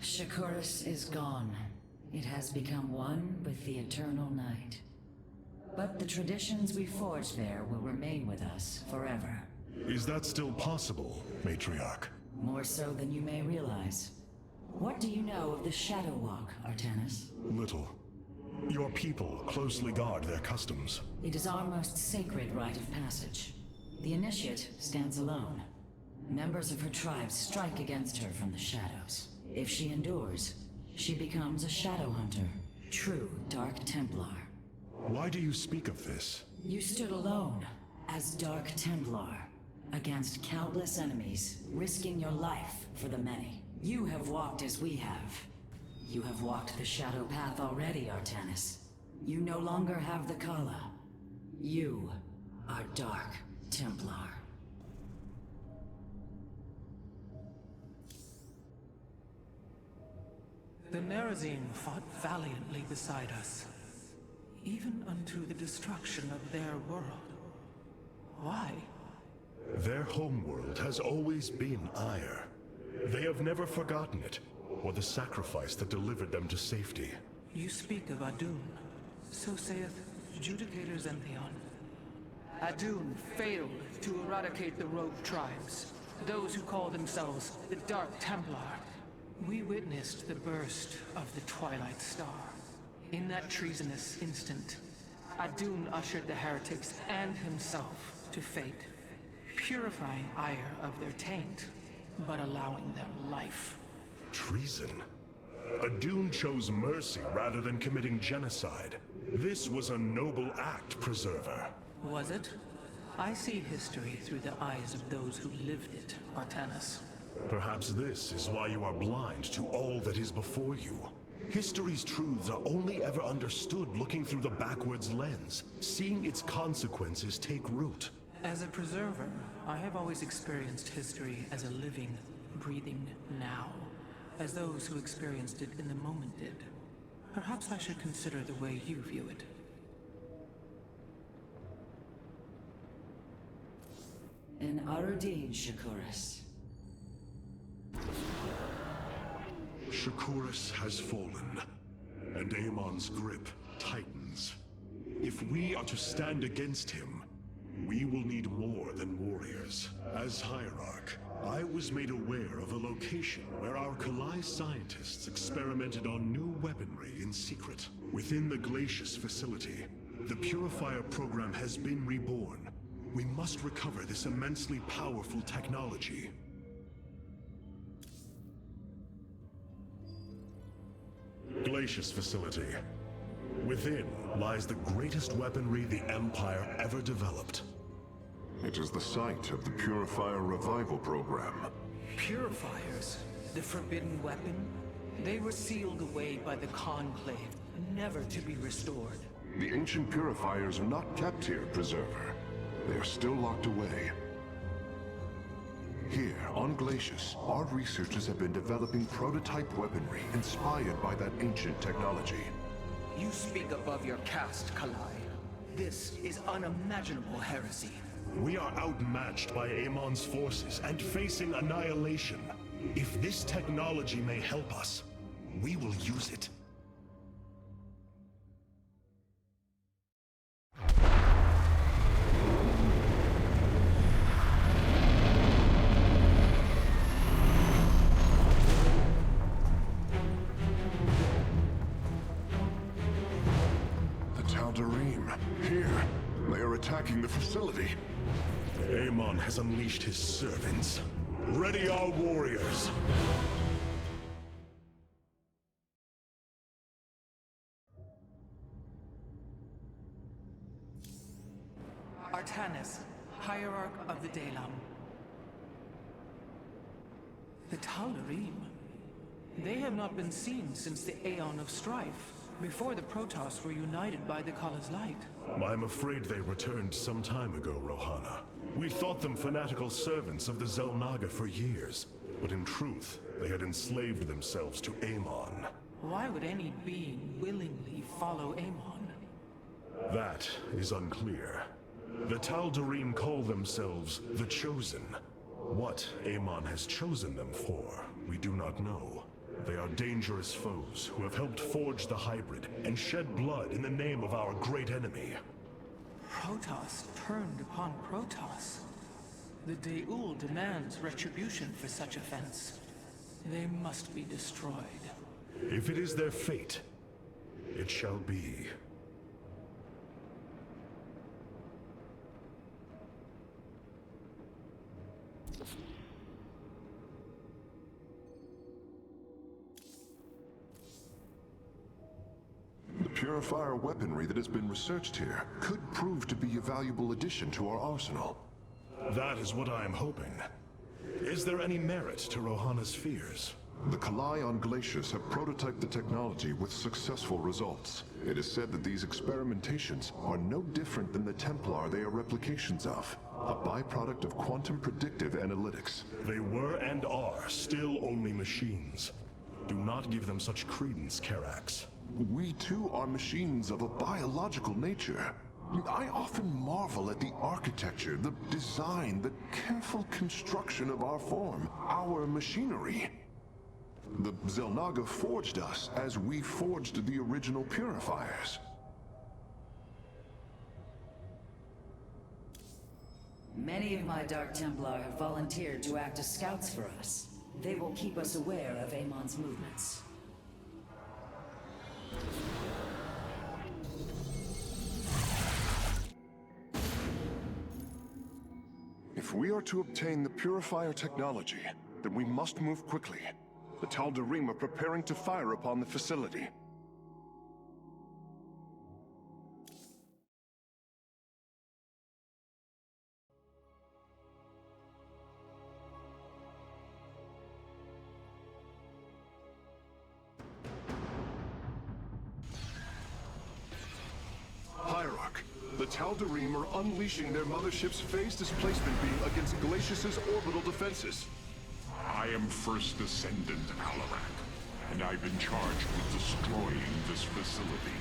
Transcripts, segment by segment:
Shakuras is gone. It has become one with the eternal night. But the traditions we forged there will remain with us forever. Is that still possible, Matriarch? More so than you may realize. What do you know of the Shadow Walk, Artanis? Little. Your people closely guard their customs. It is our most sacred rite of passage. The Initiate stands alone. Members of her tribe strike against her from the shadows. If she endures, she becomes a Shadow Hunter, true Dark Templar. Why do you speak of this? You stood alone, as Dark Templar, against countless enemies, risking your life for the many. You have walked as we have. You have walked the Shadow Path already, Artanis. You no longer have the Kala. You are Dark Templar. The Nerazim fought valiantly beside us, even unto the destruction of their world. Why? Their homeworld has always been Ire. They have never forgotten it, or the sacrifice that delivered them to safety. You speak of Adun. So saith Judicator Zentheon. Adun failed to eradicate the rogue tribes, those who call themselves the Dark Templar. We witnessed the burst of the Twilight Star. In that treasonous instant, Adun ushered the heretics and himself to fate, purifying Ire of their taint, but allowing them life. Treason? Adun chose mercy rather than committing genocide. This was a noble act, Preserver. Was it? I see history through the eyes of those who lived it, Artanis. Perhaps this is why you are blind to all that is before you. History's truths are only ever understood looking through the backwards lens, seeing its consequences take root. As a preserver, I have always experienced history as a living, breathing now, as those who experienced it in the moment did. Perhaps I should consider the way you view it. An Arudin, Shakuras. Shakuras has fallen, and Amon's grip tightens. If we are to stand against him, we will need more than warriors. As Hierarch, I was made aware of a location where our Kalai scientists experimented on new weaponry in secret. Within the Glacius facility, the Purifier program has been reborn. We must recover this immensely powerful technology. Glacius facility. Within lies the greatest weaponry the Empire ever developed. It is the site of the Purifier Revival Program. Purifiers? The forbidden weapon? They were sealed away by the Conclave, never to be restored. The ancient Purifiers are not kept here, Preserver. They are still locked away. Here, on Glacius, our researchers have been developing prototype weaponry inspired by that ancient technology. You speak above your caste, Kalai. This is unimaginable heresy. We are outmatched by Amon's forces and facing annihilation. If this technology may help us, we will use it. Here, they are attacking the facility. Amon has unleashed his servants. Ready our warriors! Artanis, Hierarch of the Dalam. The Tal'Darim. They have not been seen since the Aeon of Strife, before the Protoss were united by the Kala's light. I'm afraid they returned some time ago, Rohana. We thought them fanatical servants of the Xel'Naga for years, but in truth, they had enslaved themselves to Amon. Why would any being willingly follow Amon? That is unclear. The Tal'Darim call themselves the Chosen. What Amon has chosen them for, we do not know. They are dangerous foes who have helped forge the hybrid and shed blood in the name of our great enemy. Protoss turned upon Protoss. The Deul demands retribution for such offense. They must be destroyed. If it is their fate, it shall be. The purifier weaponry that has been researched here could prove to be a valuable addition to our arsenal. That is what I am hoping. Is there any merit to Rohana's fears? The Kalai on Glacius have prototyped the technology with successful results. It is said that these experimentations are no different than the Templar they are replications of, a byproduct of quantum predictive analytics. They were and are still only machines. Do not give them such credence, Karax. We too are machines of a biological nature. I often marvel at the architecture, the design, the careful construction of our form, our machinery. The Xel'Naga forged us as we forged the original purifiers. Many of my Dark Templar have volunteered to act as scouts for us. They will keep us aware of Amon's movements. If we are to obtain the purifier technology, then we must move quickly. The Tal'Darim are preparing to fire upon the facility. Hierarch, the Tal'Darim are unleashing their mothership's phase displacement beam against Glacius's orbital defenses. I am First Descendant Alarak, and I've been charged with destroying this facility.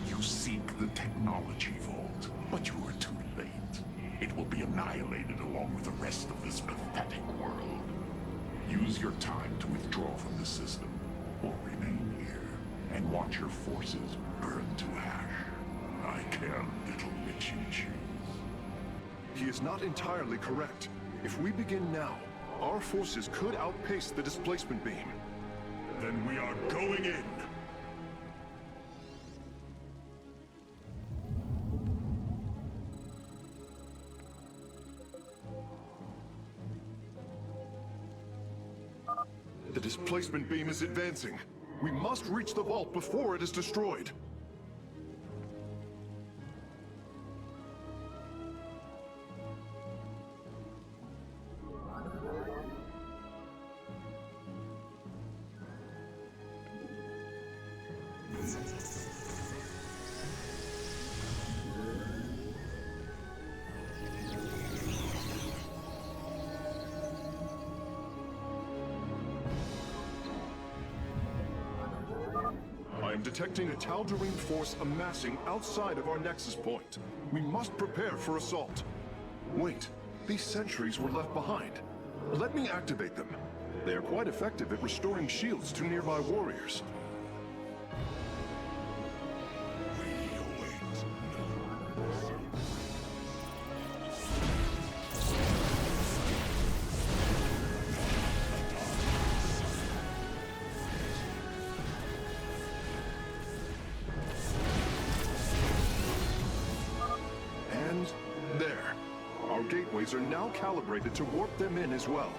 You seek the technology vault, but you are too late. It will be annihilated along with the rest of this pathetic world. Use your time to withdraw from the system, or remain here, and watch your forces burn to ash. I care little which you choose. He is not entirely correct. If we begin now, our forces could outpace the displacement beam. Then we are going in! The displacement beam is advancing. We must reach the vault before it is destroyed. I am detecting a Tal'Darim force amassing outside of our nexus point. We must prepare for assault. Wait, these sentries were left behind. Let me activate them. They are quite effective at restoring shields to nearby warriors. And there. Our gateways are now calibrated to warp them in as well.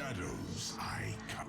shadows I come.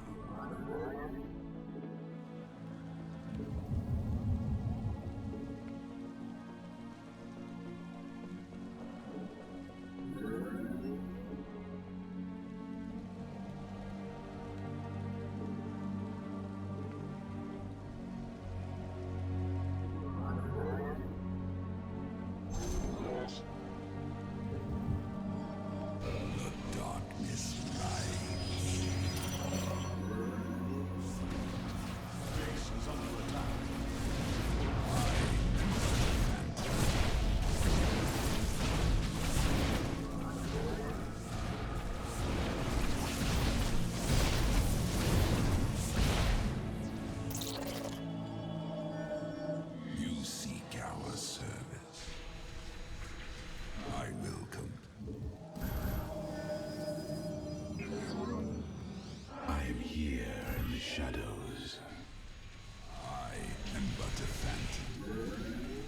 Shadows. I am but a phantom.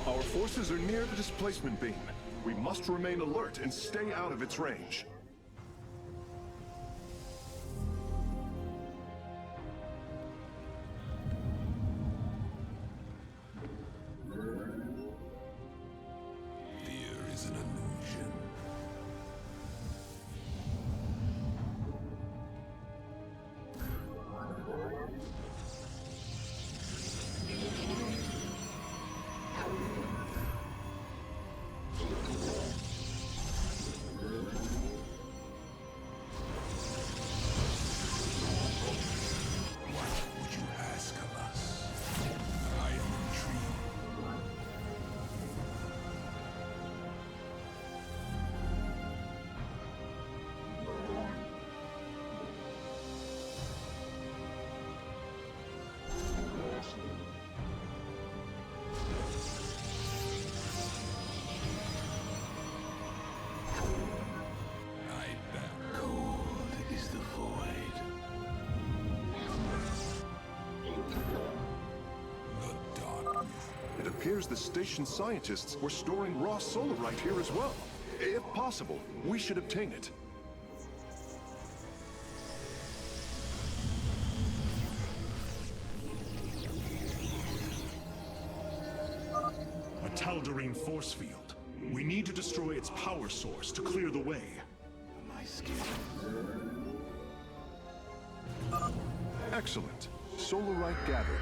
Our forces are near the displacement beam. We must remain alert and stay out of its range. Fear is an illusion. It appears the station scientists were storing raw solarite here as well. If possible, we should obtain it. A Tal'Darim force field. We need to destroy its power source to clear the way. My skin. Excellent. Solarite gathered.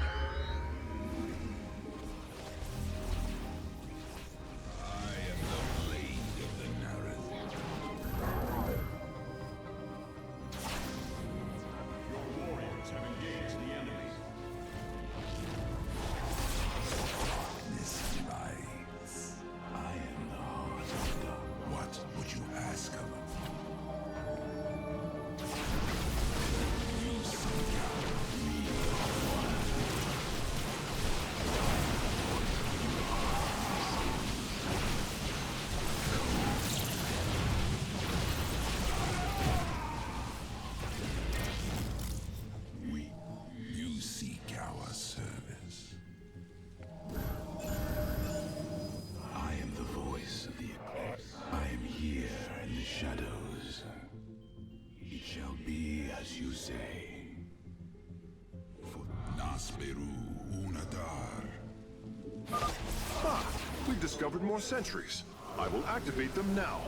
We've discovered more sentries. I will activate them now.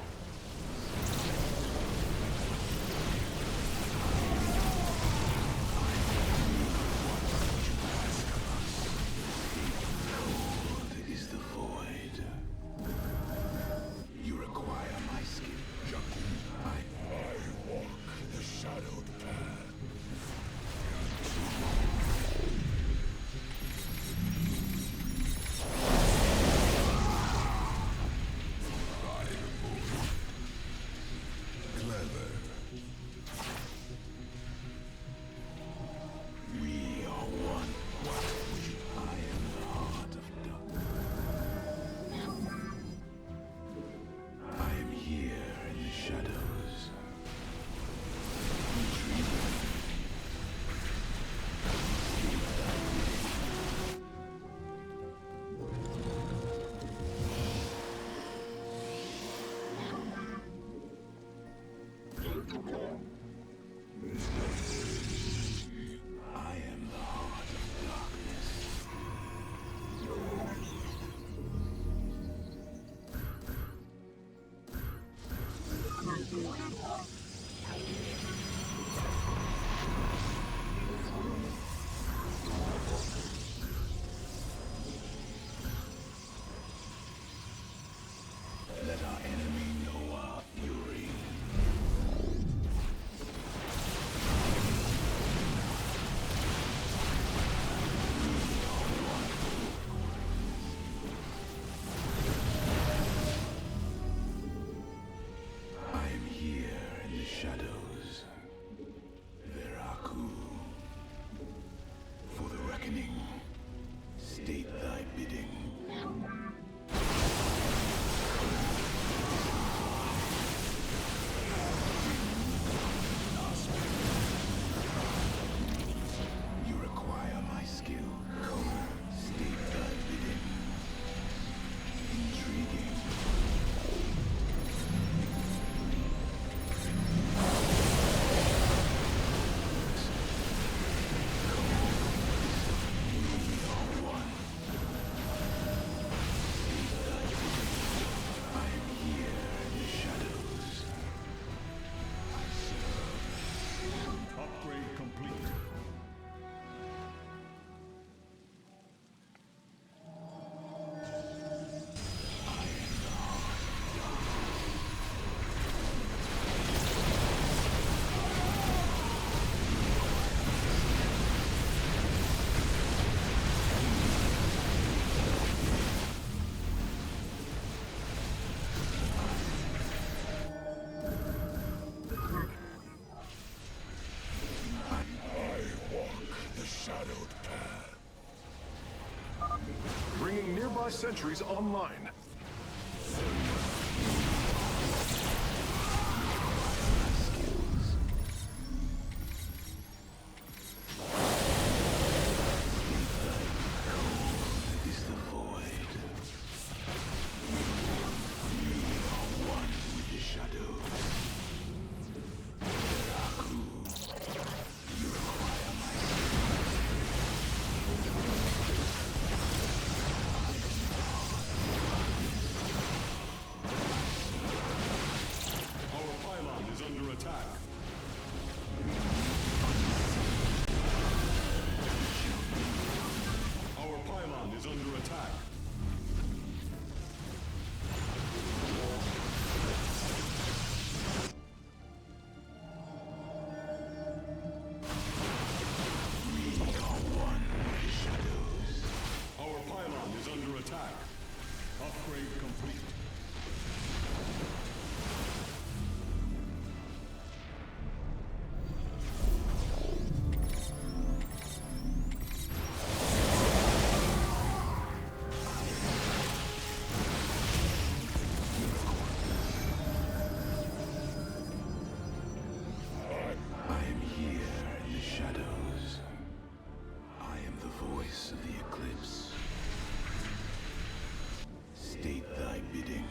Is the void. You require my skin. I walk the shadowed path. I am the heart of darkness. Let our enemy know our fury. I am here in the shadows. Veraku. For the reckoning, state thy bidding. You require my skill. State thy bidding. Intriguing. I am here in the shadows. I serve. Upgrade complete. I walk the shadowed path. Bringing nearby sentries online. Is the void. We are one with the shadows. Veraku. You require my Our pylon is under attack. Our pylon is under attack. Our pylon is under attack. Upgrade complete. I am here in the shadows. I am the voice of the eclipse. State thy bidding.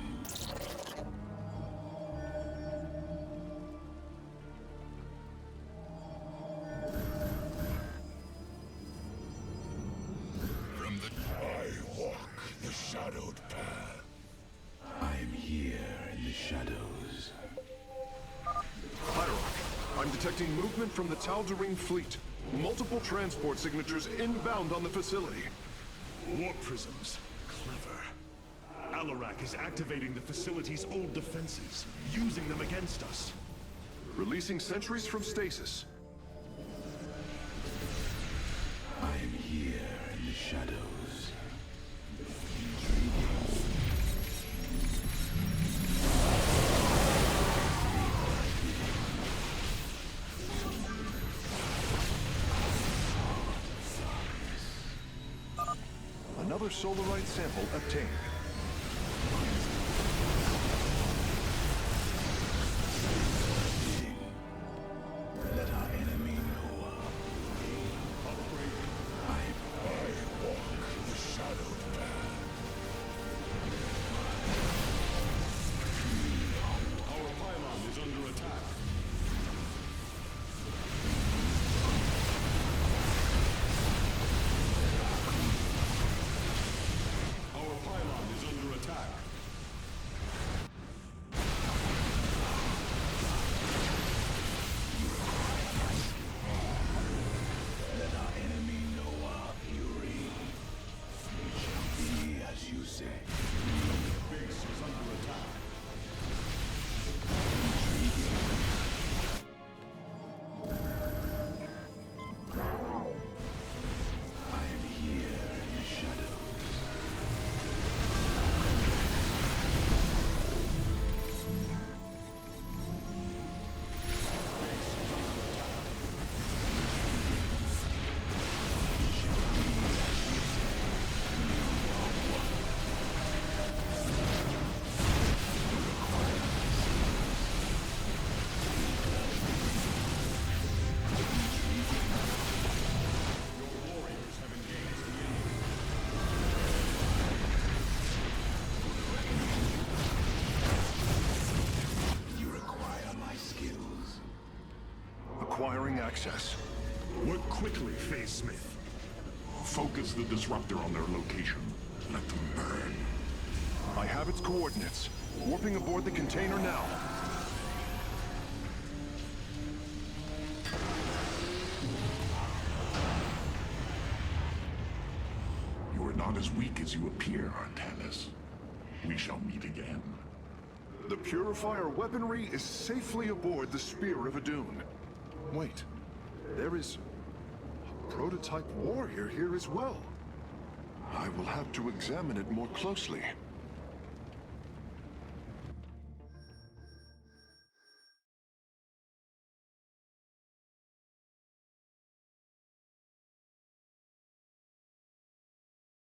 From the I walk the shadowed path. I am here in the shadows. Hierarch, I'm detecting movement from the Tal'Darim fleet. Multiple transport signatures inbound on the facility. Warp prisms. Clever. Alarak is activating the facility's old defenses, using them against us. Releasing sentries from stasis. I am here in the shadows. Another Solarite sample obtained. Let our enemy know our I walk the shadowed path. Our pylon is under attack. say? Base is under attack. I am here in the shadows. You require my skills. Acquiring access. Work quickly, Phase Smith. Focus the disruptor on their location. Let them burn. I have its coordinates. Warping aboard the container now. You are not as weak as you appear, Artanis. We shall meet again. The Purifier weaponry is safely aboard the Spear of Adun. Wait, there is a prototype warrior here as well. I will have to examine it more closely.